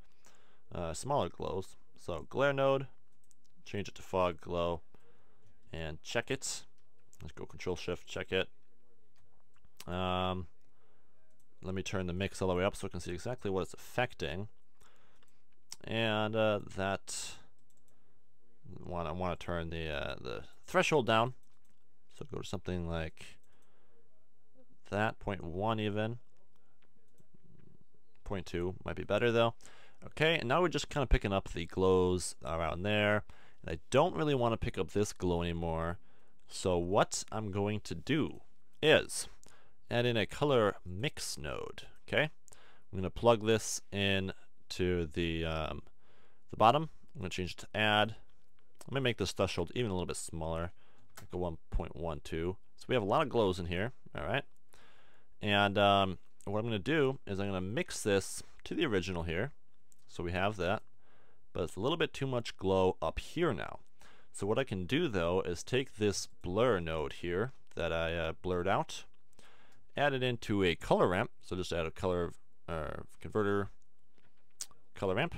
Smaller glows. So glare node, change it to fog glow, and check it. Let's go Control Shift, check it. Let me turn the mix all the way up so I can see exactly what it's affecting. And I want to turn the threshold down. So go to something like that, 0.1 even. 0.2 might be better though. Okay, and now we're just kind of picking up the glows around there. And I don't really want to pick up this glow anymore. So what I'm going to do is add in a color mix node. Okay, I'm going to plug this in to the bottom. I'm going to change it to add. I'm going to make this threshold even a little bit smaller, like a 1.12. So we have a lot of glows in here. All right, and what I'm going to do is I'm going to mix this to the original here. So we have that, but it's a little bit too much glow up here now. So what I can do though is take this blur node here that I blurred out, add it into a color ramp. So just add a color converter color ramp.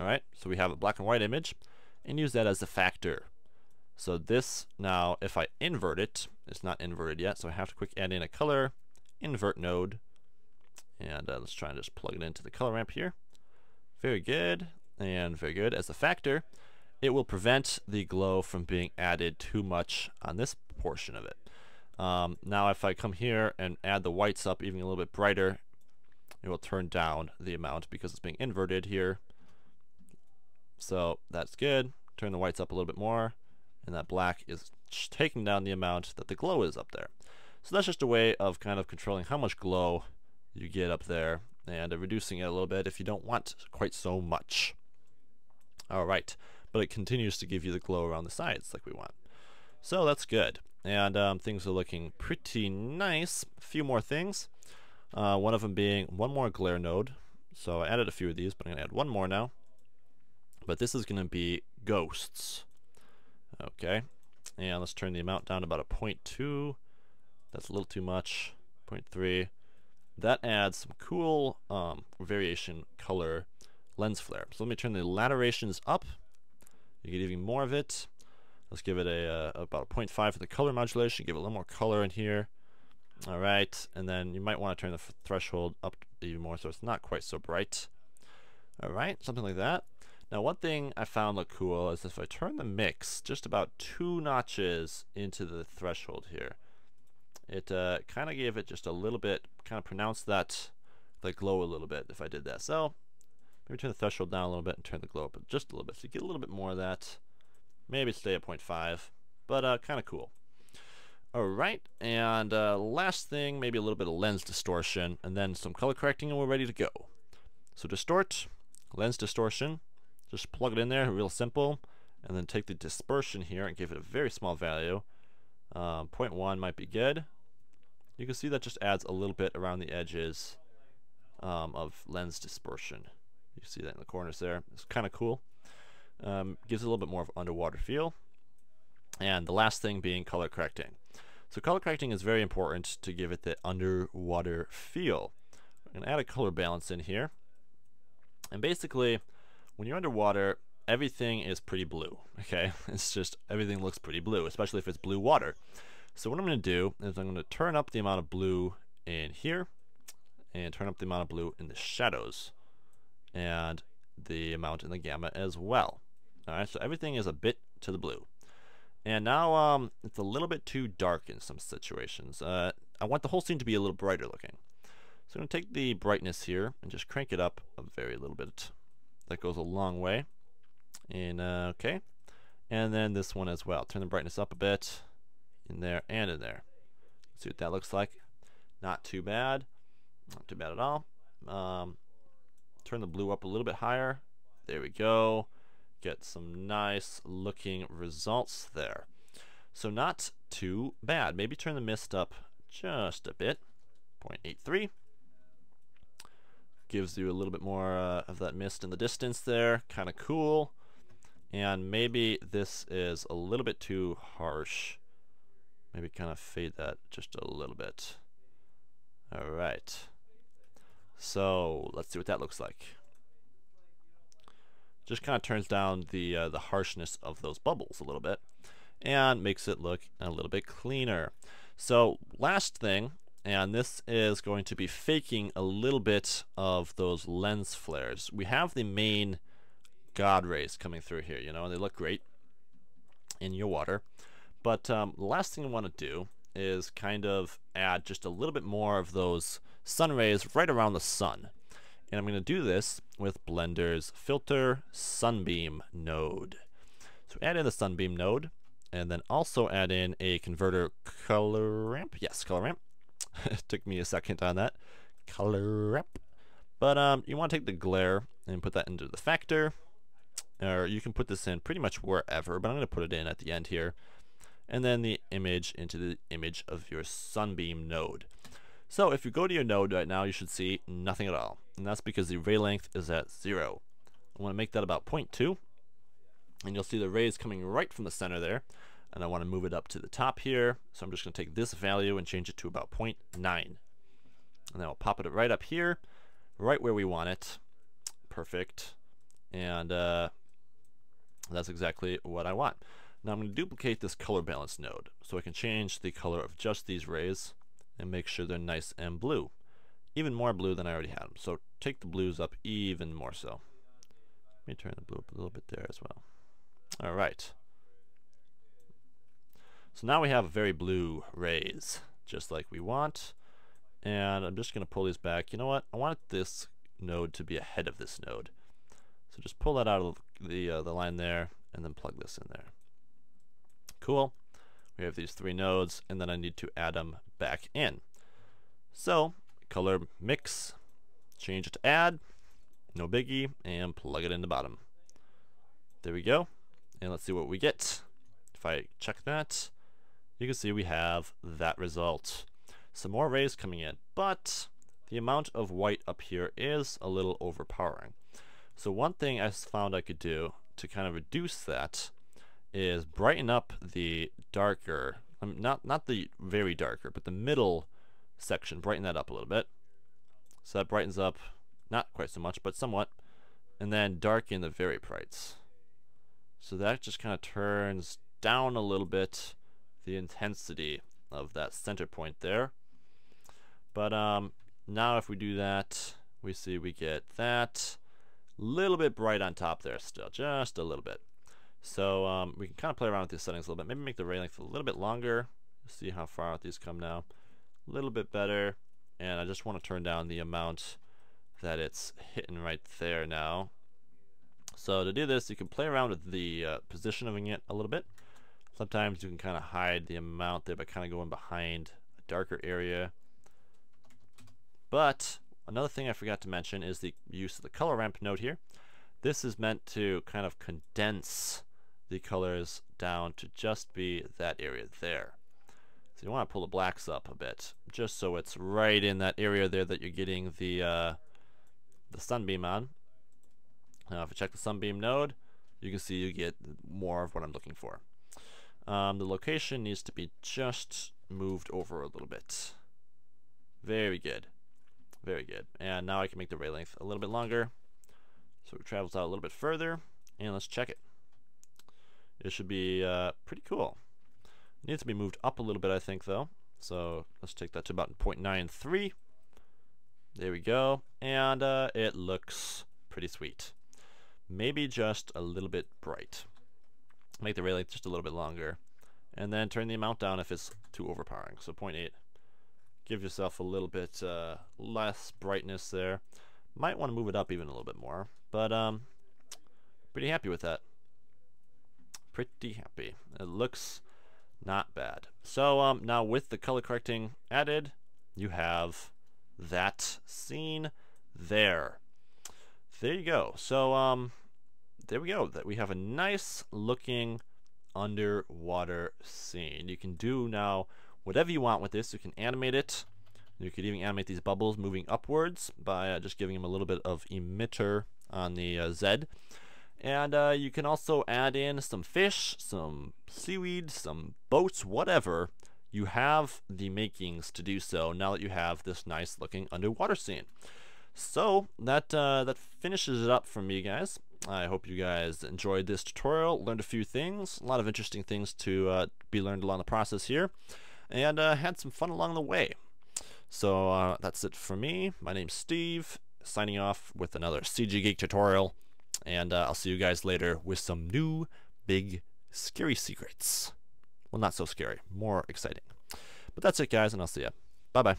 All right, so we have a black and white image, and use that as a factor. So this now, if I invert it, it's not inverted yet, so I have to quick add in a color invert node, and let's try and just plug it into the color ramp here. Very good, and very good. As a factor, it will prevent the glow from being added too much on this portion of it. Now if I come here and add the whites up even a little bit brighter, it will turn down the amount because it's being inverted here. So that's good. Turn the whites up a little bit more, and that black is taking down the amount that the glow is up there. So that's just a way of kind of controlling how much glow you get up there and reducing it a little bit if you don't want quite so much. Alright, but it continues to give you the glow around the sides like we want. So that's good. And things are looking pretty nice. A few more things. One of them being one more glare node. So I added a few of these, but I'm going to add one more now. But this is going to be ghosts. Okay, and let's turn the amount down to about a 0.2. That's a little too much. 0.3. That adds some cool variation color lens flare. So let me turn the laterations up. You get even more of it. Let's give it about a 0.5 for the color modulation. Give it a little more color in here. All right, and then you might want to turn the threshold up even more so it's not quite so bright. All right, something like that. Now, one thing I found look cool is if I turn the mix just about 2 notches into the threshold here, it kind of gave it just a little bit, kind of pronounced that the glow a little bit if I did that. So maybe turn the threshold down a little bit and turn the glow up just a little bit so you get a little bit more of that. Maybe stay at 0.5, but kind of cool. All right, and last thing, maybe a little bit of lens distortion, and then some color correcting, and we're ready to go. So distort, lens distortion. Just plug it in there, real simple, and then take the dispersion here and give it a very small value. 0.1 might be good. You can see that just adds a little bit around the edges of lens dispersion. You see that in the corners there. It's kind of cool. Gives it a little bit more of an underwater feel. And the last thing being color correcting. So color correcting is very important to give it the underwater feel. I'm going to add a color balance in here. And basically, when you're underwater, everything is pretty blue, okay? It's just, everything looks pretty blue, especially if it's blue water. So what I'm going to do is I'm going to turn up the amount of blue in here, and turn up the amount of blue in the shadows, and the amount in the gamma as well. Alright, so everything is a bit to the blue. And now it's a little bit too dark in some situations. I want the whole scene to be a little brighter looking. So I'm going to take the brightness here and just crank it up a very little bit. That goes a long way. And okay, and then this one as well. Turn the brightness up a bit in there and in there. Let's see what that looks like. Not too bad. Not too bad at all. Turn the blue up a little bit higher. There we go. Get some nice looking results there. So not too bad. Maybe turn the mist up just a bit. 0.83. Gives you a little bit more of that mist in the distance there. Kind of cool. And maybe this is a little bit too harsh. Maybe kind of fade that just a little bit. All right. So let's see what that looks like. Just kind of turns down the harshness of those bubbles a little bit and makes it look a little bit cleaner. So last thing, and this is going to be faking a little bit of those lens flares. We have the main God rays coming through here, you know, and they look great in your water. But the last thing I want to do is kind of add just a little bit more of those sun rays right around the sun. And I'm going to do this with Blender's Filter Sunbeam node. So add in the Sunbeam node, and then also add in a converter colorramp. Yes, colorramp. It took me a second on that. Colorramp. But you want to take the glare and put that into the factor. Or you can put this in pretty much wherever, but I'm going to put it in at the end here. And then the image into the image of your Sunbeam node. So if you go to your node right now, you should see nothing at all. And that's because the ray length is at 0. I want to make that about 0.2. And you'll see the rays coming right from the center there. And I want to move it up to the top here. So I'm just going to take this value and change it to about 0.9. And then I'll pop it right up here, right where we want it. Perfect. And that's exactly what I want. Now I'm going to duplicate this color balance node so I can change the color of just these rays and make sure they're nice and blue. Even more blue than I already had them. So take the blues up even more so. Let me turn the blue up a little bit there as well. Alright. So now we have very blue rays, just like we want. And I'm just going to pull these back. You know what? I want this node to be ahead of this node. So just pull that out of the line there, and then plug this in there. Cool. We have these 3 nodes, and then I need to add them back in. So color mix, change it to add, no biggie, and plug it in the bottom. There we go. And let's see what we get. If I check that, you can see we have that result. Some more rays coming in, but the amount of white up here is a little overpowering. So one thing I found I could do to kind of reduce that is brighten up the darker, not the very darker, but the middle section, brighten that up a little bit. So that brightens up, not quite so much, but somewhat, and then darken the very brights. So that just kind of turns down a little bit the intensity of that center point there. But now if we do that, we see we get that little bit bright on top there still, just a little bit. So we can kind of play around with these settings a little bit. Maybe make the ray length a little bit longer. See how far out these come now. A little bit better. And I just want to turn down the amount that it's hitting right there now. So to do this, you can play around with the positioning it a little bit. Sometimes you can kind of hide the amount there by kind of going behind a darker area. But another thing I forgot to mention is the use of the color ramp node here. This is meant to kind of condense the colors down to just be that area there. So you want to pull the blacks up a bit, just so it's right in that area there that you're getting the sunbeam on. Now if I check the sunbeam node, you can see you get more of what I'm looking for. The location needs to be just moved over a little bit. Very good. Very good. And now I can make the ray length a little bit longer. So it travels out a little bit further. And let's check it. It should be pretty cool. It needs to be moved up a little bit, I think, though. So let's take that to about 0.93. There we go. And it looks pretty sweet. Maybe just a little bit bright. Make the ray length just a little bit longer. And then turn the amount down if it's too overpowering. So 0.8. Give yourself a little bit less brightness there. Might want to move it up even a little bit more, but pretty happy with that. Pretty happy. It looks not bad. So now with the color correcting added, you have that scene there. There you go. So there we go. That we have a nice looking underwater scene. You can do now whatever you want with this. You can animate it. You could even animate these bubbles moving upwards by just giving them a little bit of emitter on the Z. And you can also add in some fish, some seaweed, some boats, whatever. You have the makings to do so now that you have this nice looking underwater scene. So that finishes it up for me, guys. I hope you guys enjoyed this tutorial, learned a few things, a lot of interesting things to be learned along the process here, and had some fun along the way. So that's it for me. My name's Steve, signing off with another CG Geek tutorial, and I'll see you guys later with some new, big, scary secrets. Well, not so scary, more exciting. But that's it, guys, and I'll see ya. Bye-bye.